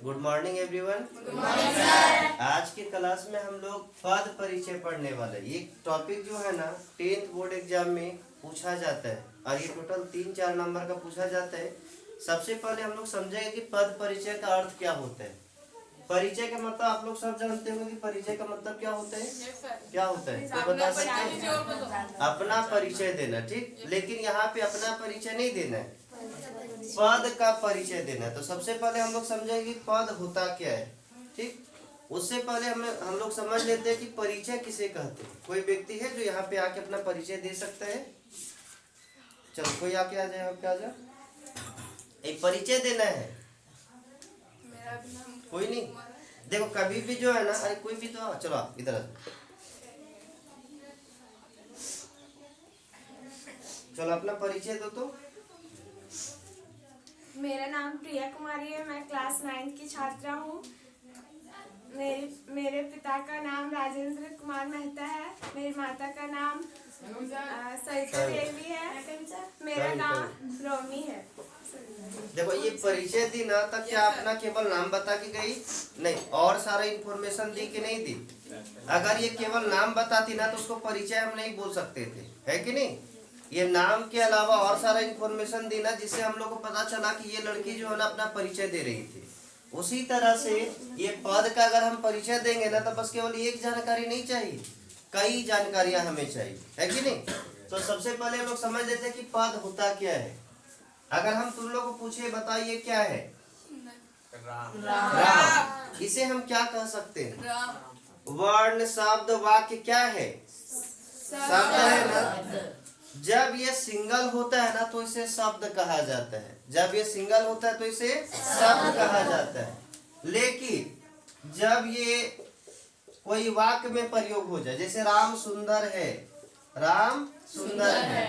Good morning everyone. आज के class में हम लोग पद परिचय पढ़ने वाले। ये टॉपिक जो है ना 10th बोर्ड एग्जाम में पूछा जाता है और ये टोटल 3-4 नंबर का पूछा जाता है। सबसे पहले हम लोग समझेंगे कि पद परिचय का अर्थ क्या होता है। परिचय का मतलब आप लोग सब जानते होंगे कि परिचय का मतलब क्या होता है। क्या होता है तो बता सकते हैं? अपना परिचय देना, ठीक। लेकिन यहाँ पे अपना परिचय नहीं देना है, पद का परिचय देना है। तो सबसे पहले हम लोग समझेंगे कि पद होता क्या है, ठीक। उससे पहले हम लोग समझ लेते हैं कि परिचय किसे कहते हैं। कोई व्यक्ति है जो यहाँ पे आके अपना परिचय दे सकता है? चलो कोई आके आ जाए, आपके आ जाए। एक परिचय देना है, कोई नहीं। देखो कभी भी जो है ना, अरे कोई भी तो चलो आप इधर आ जाओ। चलो अपना परिचय दो तो। मेरा नाम प्रिया कुमारी है। मैं क्लास 9th की छात्रा हूँ। मेरे पिता का नाम राजेंद्र कुमार मेहता है। मेरी माता का नाम सरिता देवी है। मेरा नाम रोमी है। देखो ये परिचय दी ना, तब क्या अपना केवल नाम बता के गई नहीं, और सारा इंफॉर्मेशन दी कि नहीं दी। अगर ये केवल नाम बताती ना तो उसको परिचय हम नहीं बोल सकते थे, है कि नहीं। ये नाम के अलावा और सारा इंफॉर्मेशन दी ना, जिससे हम लोग को पता चला कि ये लड़की जो है ना अपना परिचय दे रही थी। उसी तरह से ये पद का अगर हम परिचय देंगे ना, तो बस केवल एक जानकारी नहीं चाहिए, कई जानकारियां हमें चाहिए, है कि नहीं। तो सबसे पहले हम लोग समझ लेते हैं कि पद होता क्या है। अगर हम तुम लोग को पूछे बताइए क्या है राम, इसे हम क्या कह सकते हैं? वर्ण, शब्द, वाक्य क्या है? शब्द है ना। जब ये सिंगल होता है ना तो इसे शब्द कहा जाता है। जब ये सिंगल होता है तो इसे शब्द कहा जाता है। लेकिन जब ये कोई वाक्य में प्रयोग हो जाए, जैसे राम सुंदर है, राम सुंदर है।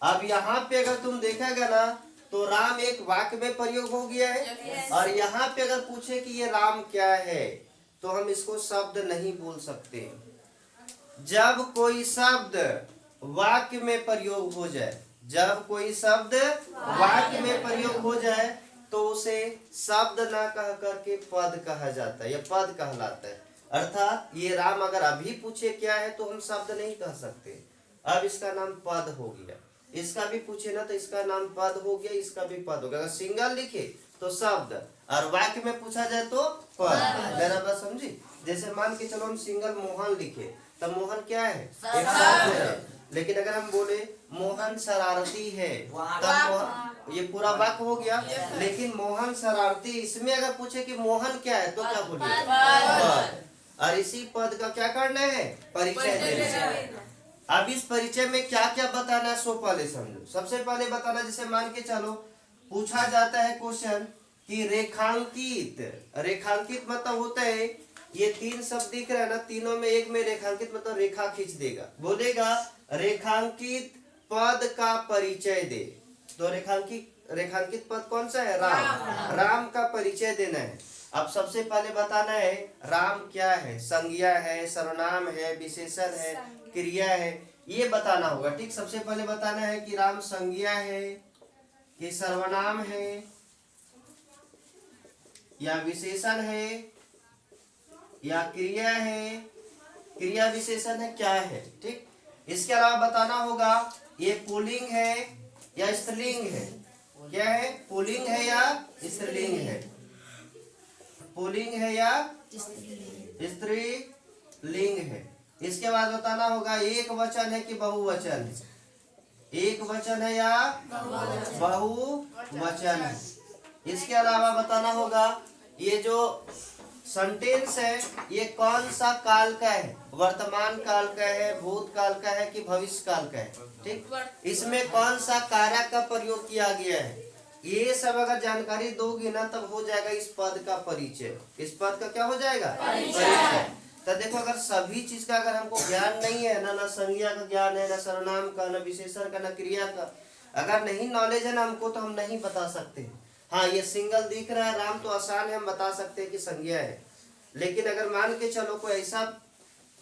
अब यहाँ पे अगर तुम देखेगा ना तो राम एक वाक्य में प्रयोग हो गया है। और यहाँ पे अगर पूछे कि ये राम क्या है तो हम इसको शब्द नहीं बोल सकते। जब कोई शब्द वाक्य में प्रयोग हो जाए, जब कोई शब्द वाक्य में प्रयोग हो जाए तो उसे शब्द ना कह करके पद कहा जाता है, या पद कहलाता है। अर्थात ये राम अगर अभी पूछे क्या है तो हम शब्द नहीं कह सकते, अब इसका नाम पद हो गया। इसका भी पूछे ना तो इसका नाम पद हो गया, इसका भी पद हो गया। अगर सिंगल लिखे तो शब्द और वाक्य में पूछा जाए तो पद। मेरा बात समझी। जैसे मान के चलो हम सिंगल मोहन लिखे, तब मोहन क्या है? एक शब्द है। लेकिन अगर हम बोले मोहन शरारती है, तब मोहन ये पूरा वाक्य हो गया। लेकिन मोहन शरारती, इसमें अगर पूछे कि मोहन क्या है तो क्या बोलिए? पद। और इसी पद का क्या करना है? परिचय देना है। अब इस परिचय में क्या क्या बताना है सो पहले समझो। सबसे पहले बताना, जैसे मान के चलो पूछा जाता है क्वेश्चन कि रेखांकित। रेखांकित मतलब होता है ये 3 शब्द दिख रहा है ना, तीनों में एक में रेखांकित मतलब रेखा खींच देगा। बोलेगा रेखांकित पद का परिचय दे। तो रेखांकित पद कौन सा है? राम। राम का परिचय देना है। अब सबसे पहले बताना है राम क्या है, संज्ञा है, सर्वनाम है, विशेषण है, क्रिया है, ये बताना होगा, ठीक। सबसे पहले बताना है कि राम संज्ञा है, कि सर्वनाम है, या विशेषण है, या क्रिया है, क्रिया विशेषण है, क्या है, ठीक। इसके अलावा बताना होगा ये पुल्लिंग है या स्त्रीलिंग है। क्या है? पुल्लिंग है या स्त्रीलिंग है? पुल्लिंग है या स्त्रीलिंग है। इसके बाद बताना होगा एक वचन है कि बहुवचन है। एक वचन है या बहुवचन है। इसके अलावा बताना होगा ये जो सेंटेंस है ये कौन सा काल का है, वर्तमान काल का है, भूतकाल का है कि भविष्य काल का है, ठीक। इसमें कौन सा कारक का प्रयोग किया गया है, ये सब अगर जानकारी दोगी ना तब हो जाएगा इस पद का परिचय। इस पद का क्या हो जाएगा? परिचय। तो देखो अगर सभी चीज का अगर हमको ज्ञान नहीं है ना संज्ञा का ज्ञान है, ना सर्वनाम का, ना विशेषण का, ना क्रिया का, अगर नहीं नॉलेज है ना हमको तो हम नहीं बता सकते। हाँ ये सिंगल दिख रहा है राम तो आसान है, हम बता सकते हैं कि संज्ञा है। लेकिन अगर मान के चलो कोई ऐसा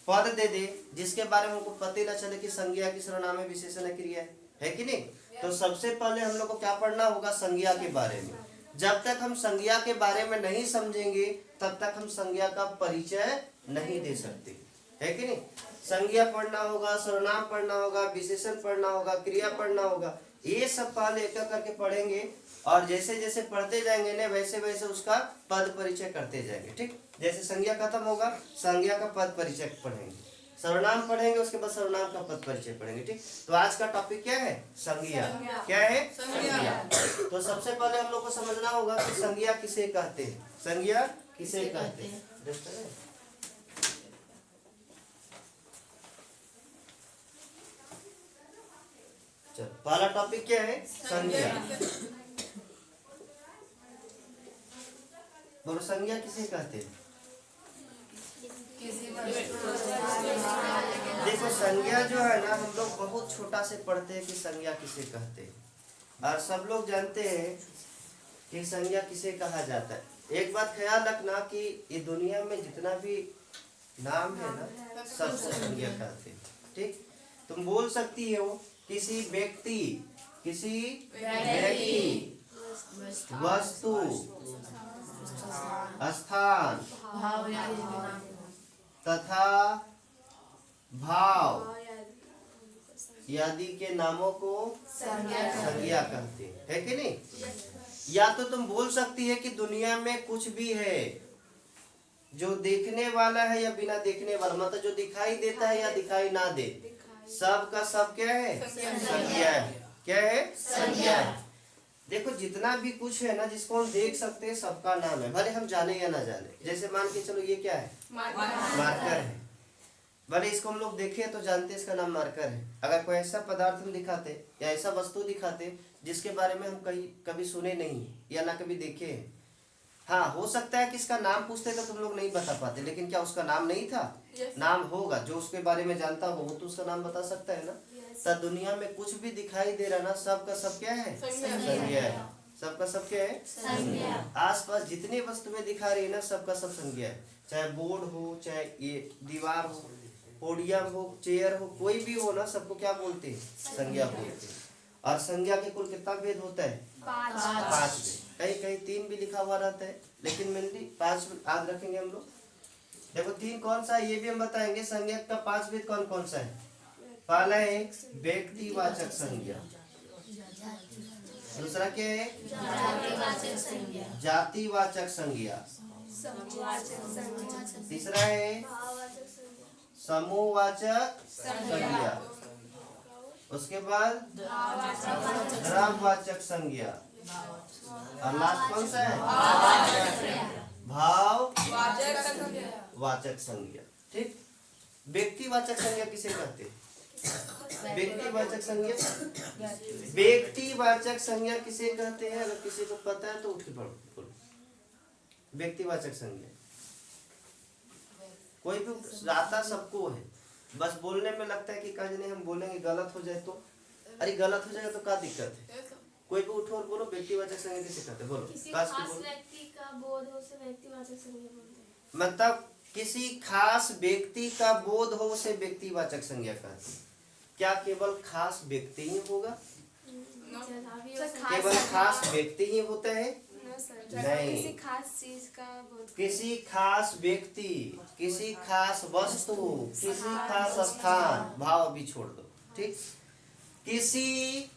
पद दे दे जिसके बारे में हमको पता ही ना चले कि संज्ञा की सर्वनाम है, विशेषण है, क्रिया है कि नहीं। तो सबसे पहले हम लोग को क्या पढ़ना होगा? संज्ञा के बारे में। जब तक हम संज्ञा के बारे में नहीं समझेंगे तब तक हम संज्ञा का परिचय नहीं दे सकते, है कि नहीं। संज्ञा पढ़ना होगा, सर्वनाम पढ़ना होगा, विशेषण पढ़ना होगा, क्रिया पढ़ना होगा, ये सब पहले एक एक करके पढ़ेंगे और जैसे जैसे पढ़ते जाएंगे ना वैसे वैसे उसका पद परिचय करते जाएंगे। ठीक, जैसे संज्ञा खत्म होगा संज्ञा का पद परिचय पढ़ेंगे, सर्वनाम पढ़ेंगे, उसके बाद सर्वनाम का पद परिचय पढ़ेंगे। ठीक, तो आज का टॉपिक क्या है? संज्ञा। क्या है? संज्ञा। तो सबसे पहले हम लोग को समझना होगा कि संज्ञा किसे कहते हैं। संज्ञा किसे कहते हैं? चल, पहला टॉपिक क्या है? संज्ञा। बोलो, संज्ञा किसे कहते हैं? देखो, संज्ञा जो है ना हम लोग बहुत छोटा से पढ़ते हैं कि संज्ञा किसे कहते हैं और सब लोग जानते हैं कि संज्ञा किसे कहा जाता है। एक बात ख्याल रखना कि ये दुनिया में जितना भी नाम है ना सबको संज्ञा कहते हैं। ठीक, तुम बोल सकती हो किसी व्यक्ति, किसी व्यक्ति, वस्तु, स्थान तथा भाव आदि के नामों को संज्ञा कहते हैं, है कि नहीं। या तो तुम बोल सकती है कि दुनिया में कुछ भी है जो देखने वाला है या बिना देखने वाला, मतलब जो दिखाई देता है या दिखाई ना दे, सब का सब क्या है? संज्ञा है। क्या है? संज्ञा। देखो, जितना भी कुछ है ना जिसको हम देख सकते हैं सबका नाम है, भले हम जाने या ना जाने। जैसे मान के चलो ये क्या है? मार्कर है। भले इसको हम लोग देखे तो जानते हैं इसका नाम मार्कर है। अगर कोई ऐसा पदार्थ हम दिखाते या ऐसा वस्तु दिखाते जिसके बारे में हम कभी सुने नहीं या ना कभी देखे हैं, हाँ हो सकता है कि इसका नाम पूछते तो तुम लोग नहीं बता पाते, लेकिन क्या उसका नाम नहीं था? नाम होगा। जो उसके बारे में जानता हो वो तो उसका नाम बता सकता है ना। तो दुनिया में कुछ भी दिखाई दे रहा ना सबका सब क्या है? संज्ञा है। सबका सब क्या है? संज्ञा। आसपास जितनी वस्तुएं दिखा रही है ना सबका सब संज्ञा है। चाहे बोर्ड हो, चाहे ये दीवार हो, पोडियम हो, चेयर हो, कोई भी हो ना सबको क्या बोलते हैं? संज्ञा बोलते हैं। और संज्ञा के कुल कितना भेद होता है? 5 भेद। कहीं कहीं 3 भी लिखा हुआ रहता है, लेकिन मेनली 5 याद रखेंगे हम लोग। देखो 3 कौन सा है ये भी हम बताएंगे। संज्ञा का 5 भेद कौन कौन सा है? पहला है व्यक्तिवाचक संज्ञा, दूसरा क्या है? जातिवाचक संज्ञा, तीसरा है समूहवाचक संज्ञा, उसके बाद द्रव्यवाचक संज्ञा, और लास्ट कौन सा है? भाववाचक संज्ञा। ठीक, व्यक्तिवाचक संज्ञा किसे कहते हैं? व्यक्तिवाचक संज्ञा। व्यक्तिवाचक संज्ञा किसे कहते हैं? अगर किसी को पता है तो उठ के पढ़ो। व्यक्तिवाचक संज्ञा कोई भी आता सबको है, बस बोलने में लगता है कि कहीं नहीं हम बोलेंगे गलत हो जाए तो, अरे गलत हो जाएगा तो क्या दिक्कत है? कोई भी उठो और बोलो व्यक्तिवाचक संज्ञा किसे कहते हैं? बोलो। किसी खास व्यक्ति का बोध हो उसे व्यक्तिवाचक संज्ञा बोलते हैं। मतलब किसी खास व्यक्ति का बोध हो उसे व्यक्तिवाचक संज्ञा कहते हैं। क्या केवल खास व्यक्ति ही होगा? केवल खास व्यक्ति ही होता है? नहीं, किसी खास चीज का बोध, किसी खास व्यक्ति, किसी खास वस्तु, किसी खास स्थान, भाव भी छोड़ दो। ठीक, किसी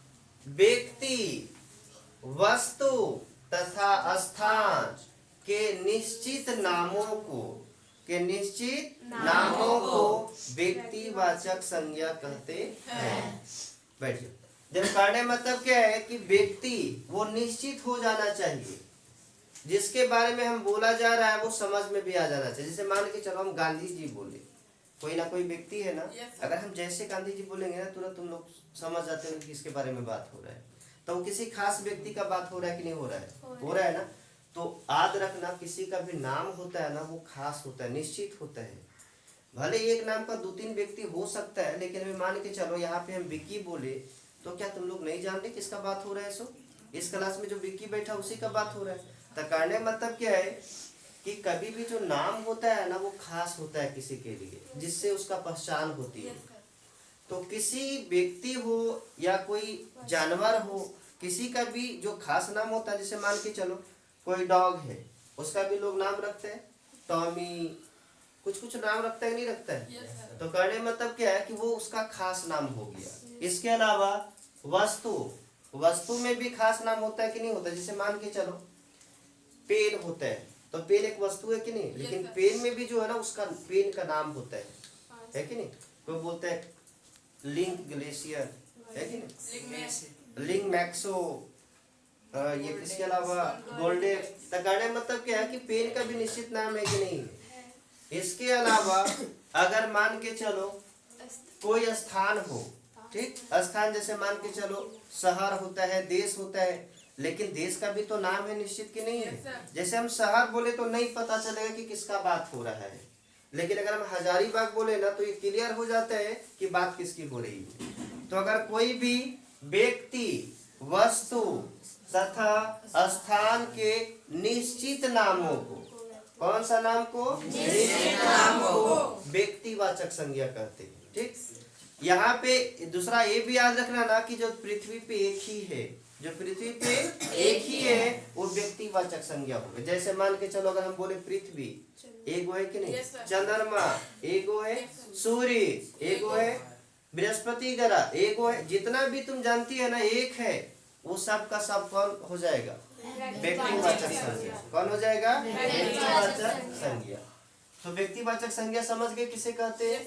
व्यक्ति, वस्तु तथा स्थान के निश्चित नामों को व्यक्तिवाचक संज्ञा कहते हैं। बैठिए। देखो, कहने मतलब क्या है कि व्यक्ति वो निश्चित हो जाना चाहिए, जिसके बारे में हम बोला जा रहा है वो समझ में भी आ जाना चाहिए। जैसे मान के चलो हम गांधी जी बोले, कोई ना कोई व्यक्ति है ना, अगर हम जैसे गांधी जी बोलेंगे ना तुरंत तुम लोग समझ जाते हो कि इसके बारे में बात हो रहा है। तो किसी खास व्यक्ति का बात हो रहा है कि नहीं हो रहा है? हो रहा है ना। तो याद रखना, किसी का भी नाम होता है ना वो खास होता है, निश्चित होता है। भले एक नाम का 2-3 व्यक्ति हो सकता है, लेकिन अभी मान के चलो यहाँ पे हम विक्की बोले तो क्या तुम लोग नहीं जान रहे किसका बात हो रहा है? सो इस क्लास में जो विक्की बैठा उसी का बात हो रहा है। तो कहने मतलब क्या है कि कभी भी जो नाम होता है ना वो खास होता है किसी के लिए, जिससे उसका पहचान होती है। तो किसी व्यक्ति हो या कोई जानवर हो किसी का भी जो खास नाम होता है, जैसे मान के चलो कोई डॉग है, उसका भी लोग नाम रखते हैं, टॉमी, कुछ कुछ नाम रखता है नहीं रखता है। तो कहने मतलब क्या है कि वो उसका खास नाम हो गया। इसके अलावा वस्तु में भी खास नाम होता है कि नहीं होता। जैसे मान के चलो पेन होता है, तो पेन एक वस्तु है कि नहीं, लेकिन पेन में भी जो है ना उसका पेन का नाम होता है कि नहीं। तो बोलते हैं लिंक ग्लेशियर, है कि नहीं, लिंक मैक्सो, ये इसके अलावा गोल्डेन। तो कहने मतलब क्या है कि पेन का भी निश्चित नाम है कि नहीं। इसके अलावा अगर मान के चलो कोई स्थान हो, ठीक, स्थान जैसे मान के चलो शहर होता है, देश होता है, लेकिन देश का भी तो नाम है निश्चित कि नहीं है। जैसे हम शहर बोले तो नहीं पता चलेगा कि किसका बात हो रहा है, लेकिन अगर हम हजारीबाग बोले ना तो ये क्लियर हो जाता है कि बात किसकी हो रही है। तो अगर कोई भी व्यक्ति, वस्तु तथा स्थान के निश्चित नामों को, कौन सा नाम को, निश्चित नाम को व्यक्तिवाचक संज्ञा कहते हैं। ठीक, यहाँ पे दूसरा ये भी याद रखना ना कि जो पृथ्वी पे एक ही है, जो पृथ्वी पे एक ही है वो व्यक्तिवाचक संज्ञा होगा। जैसे मान के चलो अगर हम बोले पृथ्वी एगो है कि नहीं, चंद्रमा एगो है, सूर्य एगो है, बृहस्पति ग्रह एगो है, जितना भी तुम जानती है ना एक है, वो सब का सब कौन हो जाएगा, व्यक्तिवाचक संज्ञा। कौन हो जाएगा, व्यक्तिवाचक संज्ञा। तो व्यक्तिवाचक संज्ञा समझ गए किसे कहते हैं।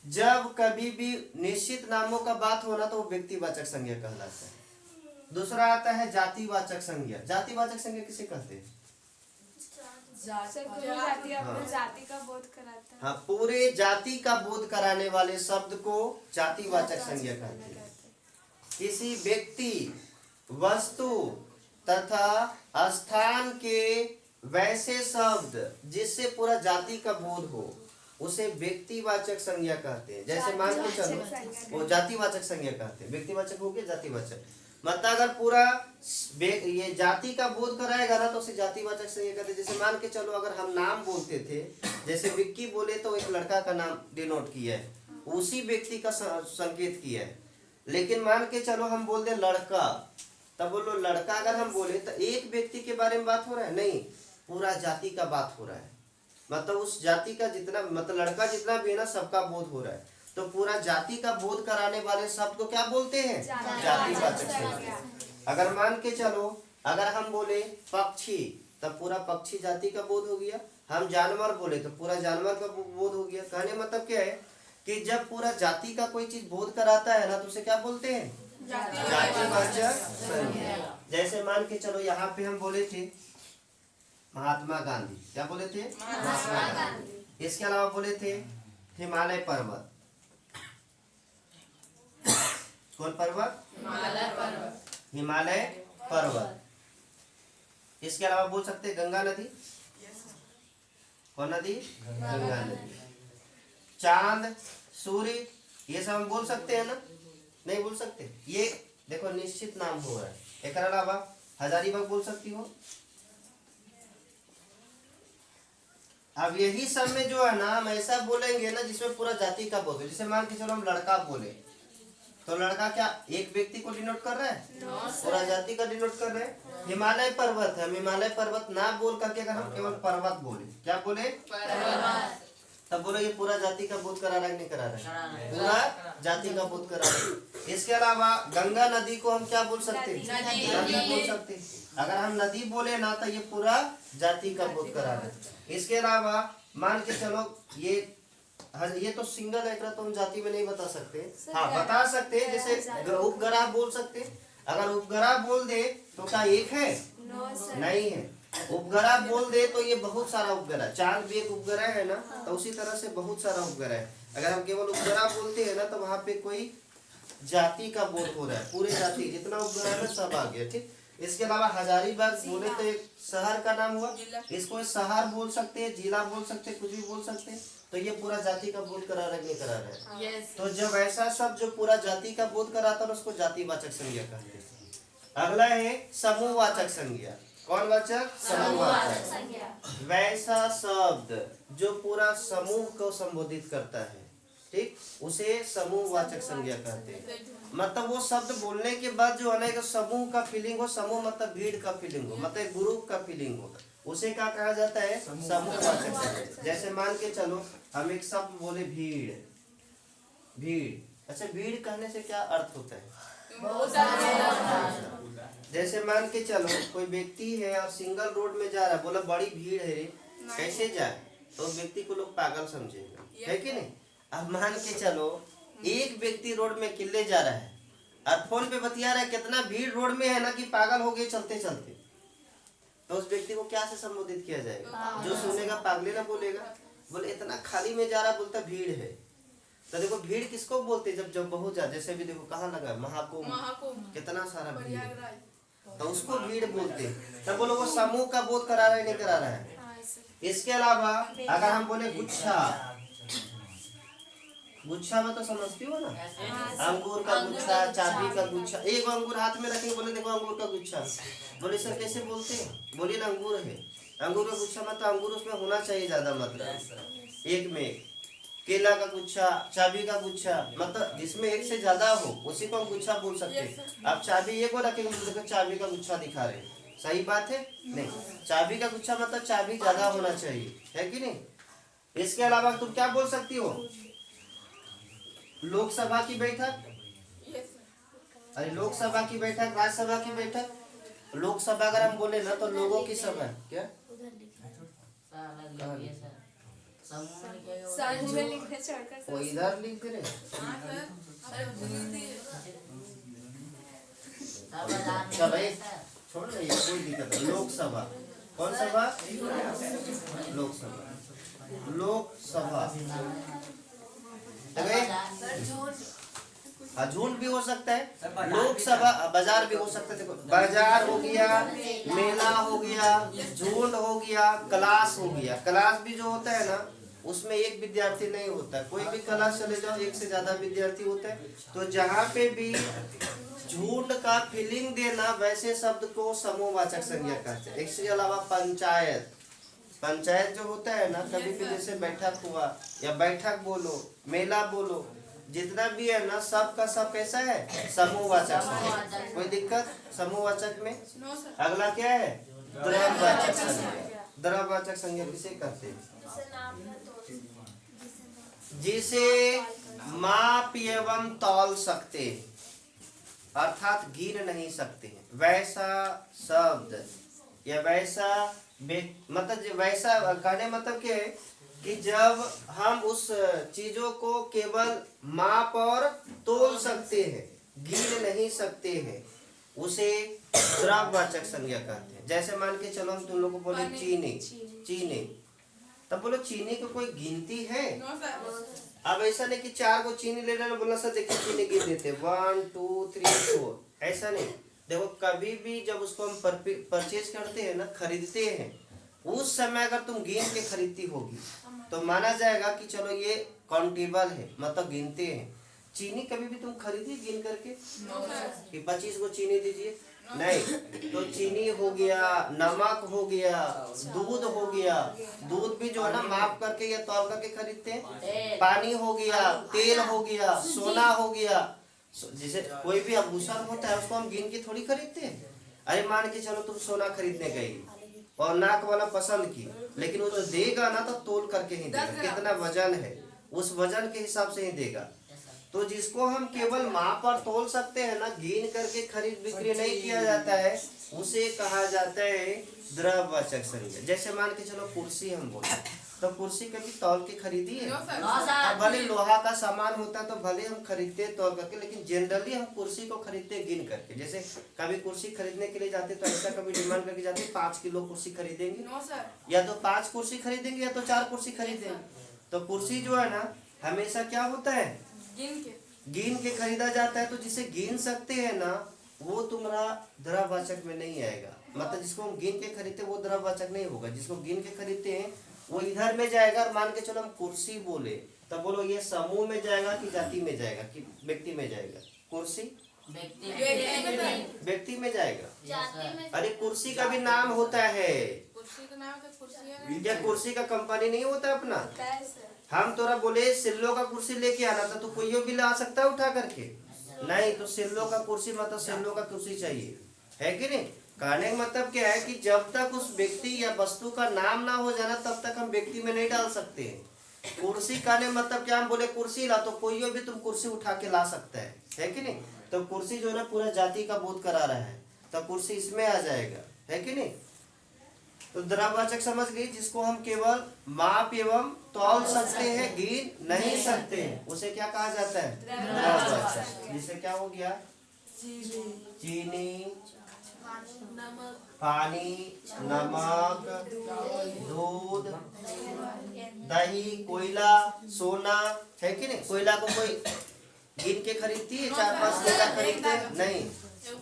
जब कभी भी निश्चित नामों का बात होना तो वो व्यक्तिवाचक संज्ञा कहलाता है। दूसरा आता है जातिवाचक संज्ञा। जातिवाचक संज्ञा किसे कहते हैं, जाति का बोध कराता है। हाँ, पूरे जाति का बोध कराने वाले शब्द को जातिवाचक संज्ञा कहते हैं। किसी व्यक्ति, वस्तु तथा स्थान के वैसे शब्द जिससे पूरा जाति का बोध हो उसे व्यक्तिवाचक संज्ञा कहते हैं। जैसे मान के चलो वो जातिवाचक संज्ञा कहते हैं। व्यक्तिवाचक हो गया जातिवाचक, मतलब अगर पूरा ये जाति का बोध कराएगा ना तो उसे जातिवाचक संज्ञा कहते हैं। जैसे मान के चलो अगर हम नाम बोलते थे, जैसे विक्की बोले तो एक लड़का का नाम डिनोट किया है, उसी व्यक्ति का संकेत किया है। लेकिन मान के चलो हम बोल दे लड़का, तब बोलो लड़का अगर हम बोले तो एक व्यक्ति के बारे में बात हो रहा है, नहीं, पूरा जाति का बात हो रहा है। मतलब उस जाति का जितना, मतलब लड़का जितना भी है ना सबका बोध हो रहा है। तो पूरा जाति का बोध कराने वाले शब्द को क्या बोलते हैं, जातिवाचक संज्ञा। अगर मान के चलो अगर हम बोले पक्षी तब पूरा पक्षी जाति का बोध हो गया। हम जानवर बोले तो पूरा जानवर का बोध हो गया। कहने मतलब क्या है कि जब पूरा जाति का कोई चीज बोध कराता है ना तो उसे क्या बोलते हैं, जातिवाचक संज्ञा। जैसे मान के चलो यहाँ पे हम बोले थे महात्मा गांधी, क्या बोले थे, महात्मा गांधी। इसके अलावा बोले थे हिमालय पर्वत। कौन पर्वत, हिमालय पर्वत। इसके अलावा बोल सकते हैं गंगा नदी। कौन नदी, गंगा नदी। चांद, सूर्य, ये सब हम बोल सकते हैं ना, नहीं बोल सकते। ये देखो निश्चित नाम हो रहा है। एक अलावा हजारीबाग बोल सकती हो। अब यही सब में जो है ना हम ऐसा बोलेंगे ना जिसमें पूरा जाति का बोध है। जैसे मान के चलो हम लड़का बोले तो लड़का क्या एक व्यक्ति को डिनोट कर रहा है, पूरा जाति का डिनोट कर रहे हैं। हिमालय पर्वत है, हम हिमालय पर्वत ना बोल करके अगर हम केवल पर्वत बोले, क्या बोले, पर्वत, तब बोलो ये पूरा जाति का बोध करा रहा है, नहीं करा रहा है, पूरा जाति का बोध करा रहा है। इसके अलावा गंगा नदी को हम क्या बोल सकते हैं, नदी बोल सकते हैं। अगर हम नदी बोले ना तो ये पूरा जाति का बोध करा रहा है। इसके अलावा मान के चलो ये तो सिंगल है तो हम जाति में नहीं बता सकते। हाँ बता सकते हैं, जैसे उपग्रह बोल सकते। अगर उपग्रह बोल दे तो क्या एक है, नहीं है। उपग्रह बोल दे तो ये बहुत सारा उपग्रह, चांद भी एक उपग्रह है ना, तो उसी तरह से बहुत सारा उपग्रह है। अगर हम केवल उपग्रह बोलते हैं ना तो वहाँ पे कोई जाति का बोध हो रहा है, पूरे जाति जितना उपग्रह है सब आ गया। ठीक, इसके अलावा हजारीबाग बोले तो एक शहर का नाम हुआ, इसको शहर बोल सकते हैं, जिला बोल सकते हैं, कुछ भी बोल सकते हैं। तो ये पूरा जाति का बोध करा रहा है, नहीं करा रहा है। तो जब ऐसा सब जो पूरा जाति का बोध कराता है उसको जातिवाचक संज्ञा कहते हैं। अगला है समूहवाचक संज्ञा। कौन वाचक, समूहवाचक। वैसा शब्द जो पूरा समूह को संबोधित करता है। ठीक, उसे समूहवाचक संज्ञा कहते हैं। मतलब वो शब्द बोलने के बाद जो अलग समूह का फीलिंग हो, समूह मतलब भीड़ का फीलिंग हो, मतलब ग्रुप का फीलिंग हो, उसे क्या कहा जाता है? समूहवाचक संज्ञा। जैसे मान के चलो हम एक शब्द बोले भीड़, भीड़। अच्छा, भीड़ कहने से क्या अर्थ होता है? जैसे मान के चलो कोई व्यक्ति है और सिंगल रोड में जा रहा है, बोला बड़ी भीड़ है रे, कैसे जाए? तो व्यक्ति को लोग पागल समझेगा, है कि नहीं? अब मान के चलो एक व्यक्ति रोड में अकेले जा रहा है और फोन पे बतिया रहा है, कितना भीड़ रोड में है ना कि पागल हो गए चलते चलते, तो उस व्यक्ति को क्या से संबोधित किया जाएगा? जो सुनेगा पागले ना बोलेगा, बोले इतना खाली में जा रहा, बोलता भीड़ है। तो देखो भीड़ किसको बोलते हैं? जब बहुत ज्यादा, जैसे भी देखो कहाँ लगा महाकुंभ, कितना सारा भीड़, तो उसको भीड़ बोलते हैं। तब बोलो वो समूह का बोध करा रहा है, नहीं करा रहा है? इसके अलावा अगर हम बोले गुच्छा, गुच्छा में तो समझती हो ना, अंगूर का गुच्छा, चाबी का गुच्छा, एक अंगूर हाथ में रखेंगे, बोले देखो अंगूर का गुच्छा, बोले सर कैसे बोलते हैं? बोलिए ना अंगूर है, अंगूर का गुच्छा मतलब अंगूर उसमें होना चाहिए ज्यादा मात्रा, एक में एक। केला का गुच्छा, चाबी का गुच्छा, मतलब जिसमें एक से ज्यादा हो उसी को हम गुच्छा बोल सकते हैं। आप चाबी एक को रखेंगे, देखो चाबी का गुच्छा दिखा रहे हैं, सही बात है? नहीं, चाबी का गुच्छा मतलब चाबी ज्यादा होना चाहिए, है कि नहीं? इसके अलावा तुम क्या बोल सकती हो? लोकसभा की बैठक, अरे लोकसभा की बैठक, राज्यसभा की बैठक। लोकसभा अगर हम बोले ना तो लोगों की सभा है क्या? वो इधर लिख दे रहे। अच्छा भाई छोड़ रही है, कोई दिक्कत नहीं। लोकसभा, कौन सभा? लोकसभा, लोकसभा। झुंड भी हो सकता है, लोकसभा, बाजार भी हो सकता है। देखो बाजार हो गया, मेला हो गया, झुंड हो गया, क्लास हो गया। क्लास भी जो होता है ना उसमें एक विद्यार्थी नहीं होता, कोई भी क्लास चले जाओ एक से ज्यादा विद्यार्थी होता है। तो जहाँ पे भी झुंड का फीलिंग देना, वैसे शब्द को समूहवाचक संज्ञा कहते हैं। इसके अलावा पंचायत, पंचायत जो होता है ना, कभी भी जैसे बैठक हुआ या बैठक बोलो, मेला बोलो, जितना भी है ना सब का सब कैसा है? समूहवाचक संज्ञा। कोई दिक्कत समूहवाचक में? अगला क्या है? द्रव्यवाचक संज्ञा। द्रव्यवाचक संज्ञा किसे कहते हैं? जिसे माप एवं तौल सकते, अर्थात गिन नहीं सकते हैं, वैसा शब्द या वैसा मतलब वैसा कहने मतलब क्या है कि जब हम उस चीजों को केवल माप और तोल सकते हैं, गिन नहीं सकते हैं, उसे द्रव्यवाचक संज्ञा कहते हैं। जैसे मान के चलो हम तुम लोग को बोले चीनी, चीनी, तब बोलो चीनी की कोई गिनती है? अब ऐसा नहीं कि 4 को चीनी ले लेना, बोला सर देखिए चीनी गिन देते 1 2 3 4, ऐसा नहीं। देखो कभी भी जब उसको हम परचेज करते हैं ना, खरीदते हैं, उस समय अगर तुम गिन के खरीदती होगी तो माना जाएगा कि चलो ये काउंटेबल है, मतलब गिनते हैं। चीनी कभी भी तुम खरीदी गिन करके कि 25 को चीनी दीजिए? नहीं। तो चीनी हो गया, नमक हो गया, दूध हो गया, दूध भी जो है ना माप करके या तौल करके खरीदते हैं। पानी हो गया, तेल हो गया, सोना हो गया, जैसे कोई भी आभूषण होता है उसको हम गिन के थोड़ी खरीदते हैं। अरे मान के चलो तुम सोना खरीदने गई और नाक वाला पसंद की, लेकिन वो जो देगा ना तो तोल करके ही देगा, कितना वजन है उस वजन के हिसाब से ही देगा। तो जिसको हम केवल माप और तोल सकते हैं ना, गिन करके खरीद बिक्री नहीं किया जाता है, उसे कहा जाता है द्रव्यवाचक संज्ञा। जैसे मान के चलो कुर्सी हम बोले, तो कुर्सी कभी तौल के खरीदी है? भले लोहा का सामान होता है तो भले हम खरीदते हैं तौल करके, लेकिन जनरली हम कुर्सी को खरीदते हैं गिन करके। जैसे कभी कुर्सी खरीदने के लिए जाते तो ऐसा कभी डिमांड करके जाते 5 किलो कुर्सी खरीदेंगे, या तो 5 कुर्सी खरीदेंगे या तो 4 कुर्सी खरीदेंगे। तो कुर्सी जो है ना हमेशा क्या होता है? गिन के खरीदा जाता है। तो जिसे गिन सकते हैं ना वो तुम्हारा द्रव्यवाचक में नहीं आएगा, मतलब जिसको हम गिन के खरीदते वो द्रव्यवाचक नहीं होगा। जिसको गिन के खरीदते हैं वो इधर में जाएगा। और मान के चलो हम कुर्सी बोले तब बोलो ये समूह में जाएगा कि जाति में जाएगा कि व्यक्ति में जाएगा? कुर्सी व्यक्ति में जाएगा। अरे कुर्सी का भी नाम होता है, क्या कुर्सी का कंपनी नहीं होता अपना? हम तोरा बोले सिल्लो का कुर्सी लेके आना था, तो कोई भी ला सकता है उठा करके? नहीं, तो सिल्लो का कुर्सी मतलब सिल्लो का कुर्सी चाहिए, है कि नहीं? कहने का मतलब क्या है कि जब तक उस व्यक्ति या वस्तु का नाम ना हो जाना तब तक हम व्यक्ति में नहीं डाल सकते हैं। कुर्सी कहने मतलब क्या, हम बोले कुर्सी ला तो कोई भी तुम कुर्सी उठा के ला सकता है कि नहीं? तो कुर्सी जो है ना पूरा जाति का बोध करा रहा है, तो कुर्सी इसमें आ जाएगा, है कि नहीं? तो द्रव्यवाचक समझ गई, जिसको हम केवल माप एवं तौल सकते हैं, गिन नहीं सकते हैं, उसे क्या कहा जाता है? द्रव्यवाचक। जिसे क्या हो गया? चीनी, पानी, नमक, दूध, दही, कोयला, सोना, है कि नहीं? कोयला को कोई गिन के खरीदती है? 4-5 बोरा खरीदते हैं? नहीं।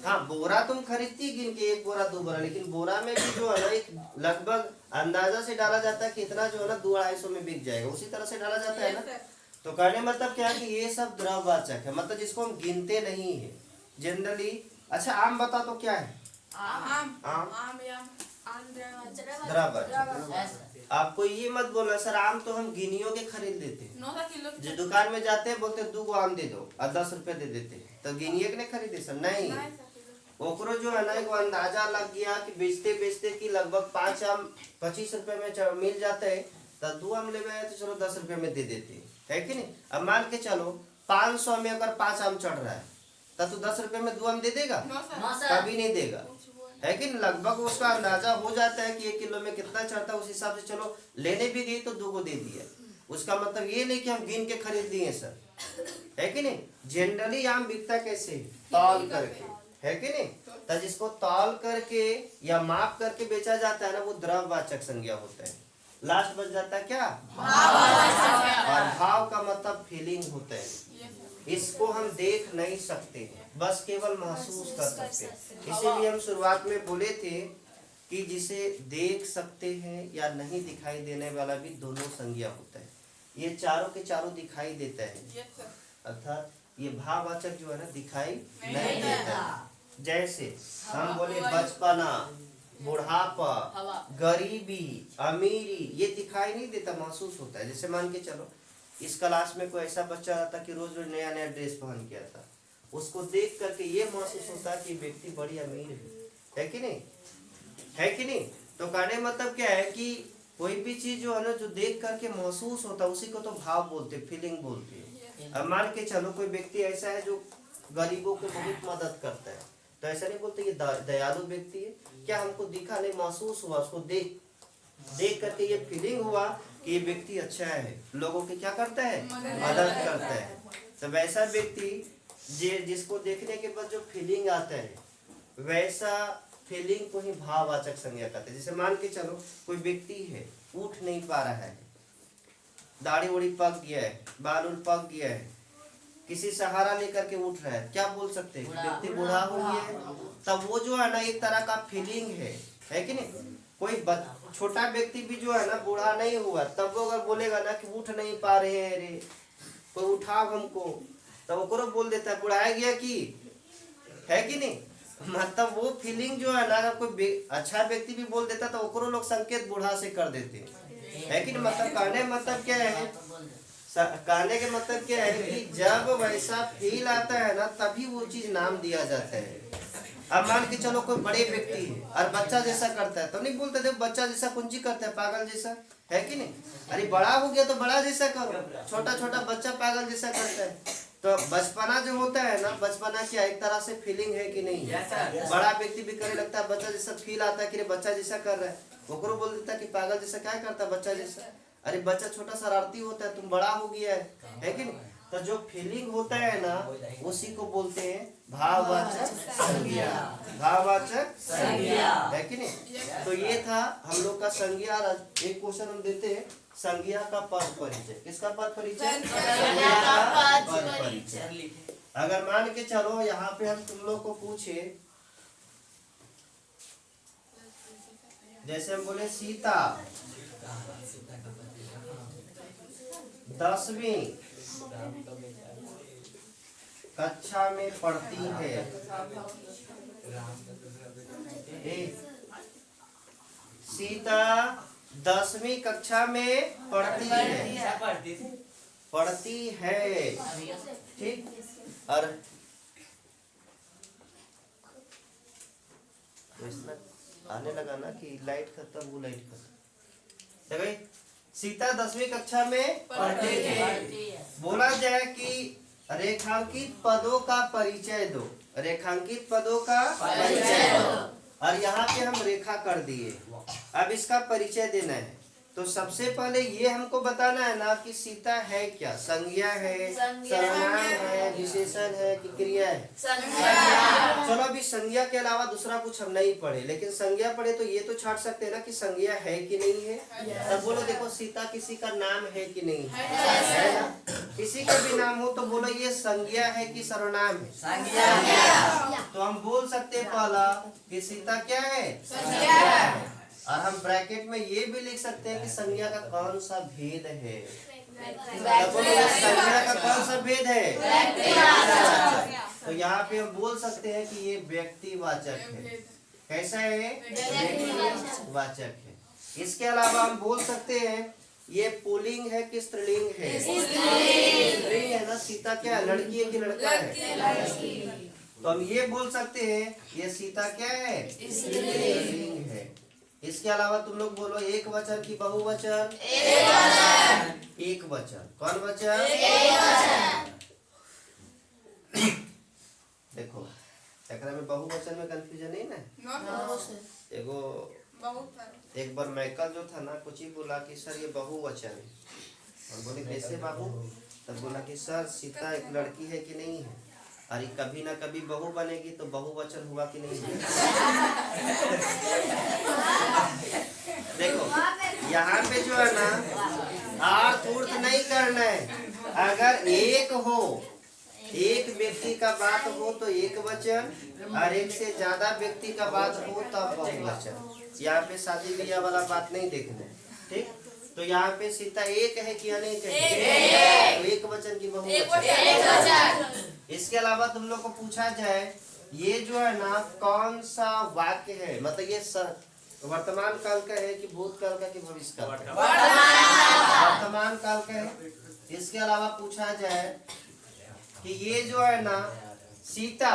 हाँ, बोरा तुम खरीदती गिन के, 1 बोरा 2 बोरा, लेकिन बोरा में भी जो है ना एक लगभग अंदाजा से डाला जाता है कि इतना जो है ना 200-250 में बिक जाएगा, उसी तरह से डाला जाता है ना। तो कहने मतलब क्या है कि ये सब द्रव्यवाचक है, मतलब जिसको हम गिनते नहीं है जनरली। अच्छा, आम बता तो क्या है? आम द्रव्यवाचक। आपको ये मत बोलना सर आम तो हम गिनियों के खरीद लेते हैं, जो दुकान में जाते हैं बोलते 2 आम दे दो और 10 रुपए दे देते हैं, तो गिनिए के नहीं खरीदे सर? नहीं, ओकरो जो है ना एक अंदाजा लग गया कि बेचते बेचते कि लगभग 5 आम 25 रुपए में मिल जाते हैं, तो 2 आम ले तो चलो 10 रुपए में दे देते है कि नहीं? अब मान के चलो 500 में अगर 5 आम चढ़ रहा है तब तो 10 रुपए में 2 आम दे देगा? कभी नहीं देगा, है कि लगभग उसका अंदाजा हो जाता है कि 1 किलो में कितना चढ़ता है, उस हिसाब से चलो लेने भी गई तो 2 को दे दिया। उसका मतलब ये नहीं कि हम गिन के खरीद दिए सर, है कि नहीं? जनरली आम बिकता कैसे? तौल करके, है कि नहीं? तो जिसको तौल करके या माप करके बेचा जाता है ना, वो द्रव्यवाचक संज्ञा होता है। लास्ट बच जाता है क्या? और भाव का मतलब फीलिंग होता है, इसको हम देख नहीं सकते, बस केवल महसूस कर सकते हैं। इसीलिए हम शुरुआत में बोले थे कि जिसे देख सकते हैं या नहीं दिखाई देने वाला भी दोनों संज्ञा होता है। ये चारों के चारों दिखाई देता है, अर्थात ये भाववाचक जो है ना दिखाई नहीं देता है। जैसे हम बोले बचपना, बुढ़ापा, गरीबी, अमीरी, ये दिखाई नहीं देता, महसूस होता है। जैसे मान के चलो इस क्लास में कोई ऐसा बच्चा आता कि रोज रोज नया नया ड्रेस पहन के आता, उसको देख करके ये महसूस होता कि व्यक्ति बड़ी अमीर है कि नहीं? है कि नहीं? तो कहने मतलब क्या है कि कोई भी चीज जो है ना जो देख करके महसूस होता है उसी को तो भाव बोलते, फीलिंग बोलते हैं। अब मान के चलो कोई व्यक्ति ऐसा है जो गरीबों को बहुत मदद करता है, तो ऐसा नहीं बोलते ये दयालु व्यक्ति है, क्या हमको दिखा नहीं, महसूस हुआ, उसको देख करके ये फीलिंग हुआ कि ये व्यक्ति अच्छा है, लोगों की क्या करता है, मदद करता है। तो वैसा व्यक्ति जिसको देखने के बाद जो फीलिंग आता है वैसा फीलिंग को ही भाववाचक संज्ञा कहते हैं। जैसे मान के चलो कोई व्यक्ति है उठ नहीं पा रहा है, दाढ़ी उड़ी पक गया है, बाल उड़ पक गया है, किसी सहारा लेकर के उठ रहा है, क्या बोल सकते हैं? व्यक्ति बूढ़ा हो गया है, तब वो जो है ना एक तरह का फीलिंग है कि नहीं? कोई छोटा व्यक्ति भी जो है ना बूढ़ा नहीं हुआ, तब वो अगर बोलेगा ना कि उठ नहीं पा रहे हैं रे, कोई उठाओ हमको, तब वो बोल देता है बुढ़ाया गया कि, है कि नहीं? मतलब वो फीलिंग जो है ना अगर कोई अच्छा व्यक्ति भी बोल देता तो वो लोग संकेत बूढ़ा से कर देते है कि नहीं? मतलब कहने मतलब क्या है, कहने के मतलब क्या है कि जब वैसा फील आता है ना तभी वो चीज नाम दिया जाता है। अब मान के चलो कोई बड़े व्यक्ति है और बच्चा जैसा करता है तो नहीं बोलते थे बच्चा जैसा कुंजी करता है, पागल जैसा, है कि नहीं? अरे बड़ा हो गया तो बड़ा जैसा करो, छोटा छोटा बच्चा पागल जैसा करता है। तो बचपना जो होता है ना, बचपना क्या एक तरह से फीलिंग है कि नहीं? बड़ा व्यक्ति भी करने लगता है, बच्चा जैसा फील आता है कि बच्चा जैसा कर रहा है, वो बोल देता है कि पागल जैसा क्या करता है, बच्चा जैसा। अरे बच्चा छोटा शरारती होता है, तुम बड़ा हो गया है कि नहीं? तो जो फीलिंग होता है ना उसी को बोलते हैं भाववाचक संज्ञा, भाववाचक संज्ञा, है कि नहीं? तो ये था हम लोग का संज्ञा। एक क्वेश्चन हम देते हैं, संज्ञा का पद परिचय। किसका पद परिचय? संज्ञा का पद परिचय। अगर मान के चलो यहाँ पे हम तुम लोग को पूछे, जैसे हम बोले सीता 10वीं कक्षा में पढ़ती है, सीता 10वीं कक्षा में पढ़ती है, पढ़ती है, ठीक। और तो इसमें आने लगा ना कि लाइट खत्म, वो लाइट खत्म। देखो सीता 10वीं कक्षा में पढ़ती है। बोला जाए कि रेखांकित पदों का परिचय दो, रेखांकित पदों का परिचय दो। और यहाँ पे हम रेखा कर दिए, अब इसका परिचय देना है। तो सबसे पहले ये हमको बताना है ना कि सीता है क्या, संज्ञा है, सर्वनाम है, विशेषण है कि क्रिया है। चलो अभी संज्ञा के अलावा दूसरा कुछ हम नहीं पढ़े, लेकिन संज्ञा पढ़े तो ये तो छाट सकते हैं ना कि संज्ञा है कि नहीं है। तब बोलो देखो सीता किसी का नाम है कि नहीं है ना। किसी का भी नाम हो तो बोलो ये संज्ञा है कि सर्वनाम है। तो हम बोल सकते हैं पहला कि सीता क्या है। और हम ब्रैकेट में ये भी लिख सकते हैं कि संज्ञा का कौन सा भेद है। संज्ञा का कौन सा भेद है। तो यहाँ पे हम बोल सकते हैं कि ये व्यक्तिवाचक है। कैसा है, व्यक्तिवाचक है। इसके अलावा हम बोल सकते हैं ये पुल्लिंग है कि स्त्रीलिंग है। स्त्रीलिंग है ना, सीता क्या है, लड़की है कि लड़का है। तो हम ये बोल सकते हैं ये सीता क्या है, स्त्रीलिंग है। इसके अलावा तुम लोग बोलो एक वचन की बहुवचन। एक वचन। कौन वचन, देखो एकरा में बहुवचन में कंफ्यूजन नहीं ना। एगो एक बार माइकल जो था ना कुछ ही बोला कि सर ये बहुवचन है। हम बोले कैसे बाबू, तब बोला कि सर सीता एक लड़की है कि नहीं है, अरे कभी ना कभी बहू बनेगी तो बहुवचन हुआ कि नहीं है। देखो यहाँ पे जो है ना अर्थ उर्थ नहीं करना है। अगर एक हो, एक व्यक्ति का बात हो तो एक वचन, और एक से ज्यादा व्यक्ति का बात हो तब बहुवचन। यहाँ पे शादी ब्याह वाला बात नहीं देखना है, ठीक। तो यहाँ पे सीता एक है कि अनेक है, तो एक वचन की बहुवचन। इसके अलावा तुम लोग को पूछा जाए ये जो है ना कौन सा वाक्य है, मतलब ये वर्तमान काल का है कि भूतकाल का कि भविष्य काल का, वर्तमान काल का है। इसके अलावा पूछा जाए कि ये जो है ना सीता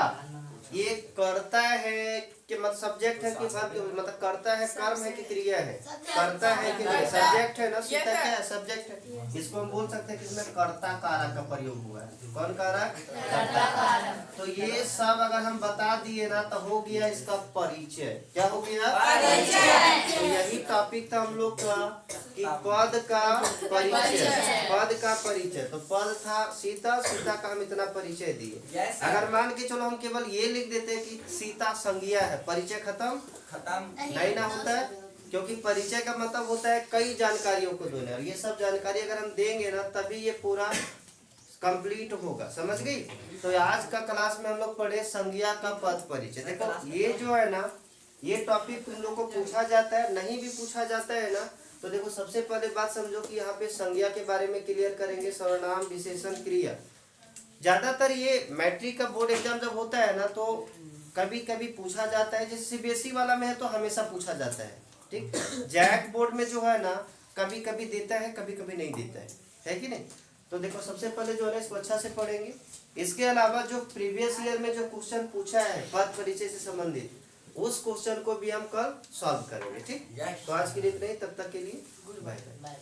ये करता है कि मतलब सब्जेक्ट है कि वर्ब, मतलब करता है कर्म है कि क्रिया है, करता है कि सब्जेक्ट है ना, सीता क्या है, सब्जेक्ट है। इसको हम बोल सकते हैं कि इसमें कर्ता कारक का प्रयोग हुआ है। कौन कारक, कर्ता कारक। तो ये सब अगर हम बता दिए ना तो हो गया इसका परिचय। क्या हो गया, परिचय। तो यही टॉपिक था हम लोग का कि पद का परिचय, पद का परिचय। तो पद था सीता, सीता का हम इतना परिचय दिए। अगर मान के चलो हम केवल ये लिख देते हैं कि सीता संज्ञा है, परिचय खत्म नहीं ना होता है, क्योंकि परिचय का मतलब होता है कई जानकारियों को देना। और ये सब जानकारी अगर हम देंगे ना तभी ये पूरा कंप्लीट होगा। समझ गई। तो आज का क्लास में हम लोग पढ़े संज्ञा का पद परिचय। देखो ये जो है ना ये टॉपिक तुम लोग को पूछा जाता है, नहीं भी पूछा जाता है ना तो देखो सबसे पहले बात समझो कि यहाँ पे संज्ञा के बारे में क्लियर करेंगे, सर्वनाम, विशेषण, क्रिया। ज्यादातर ये मैट्रिक का बोर्ड एग्जाम जब होता है ना तो कभी कभी पूछा जाता है, जैसे सीबीएसई वाला में है तो हमेशा पूछा जाता है, ठीक। जैक बोर्ड में जो है ना कभी कभी देता है, कभी कभी नहीं देता है कि नहीं। तो देखो सबसे पहले जो है ना इसको अच्छा से पढ़ेंगे। इसके अलावा जो प्रीवियस ईयर में जो क्वेश्चन पूछा है पद परिचय से संबंधित, उस क्वेश्चन को भी हम कल सॉल्व करेंगे, ठीक। तो आज के लिए इतना ही, तब तक के लिए बाय बाय।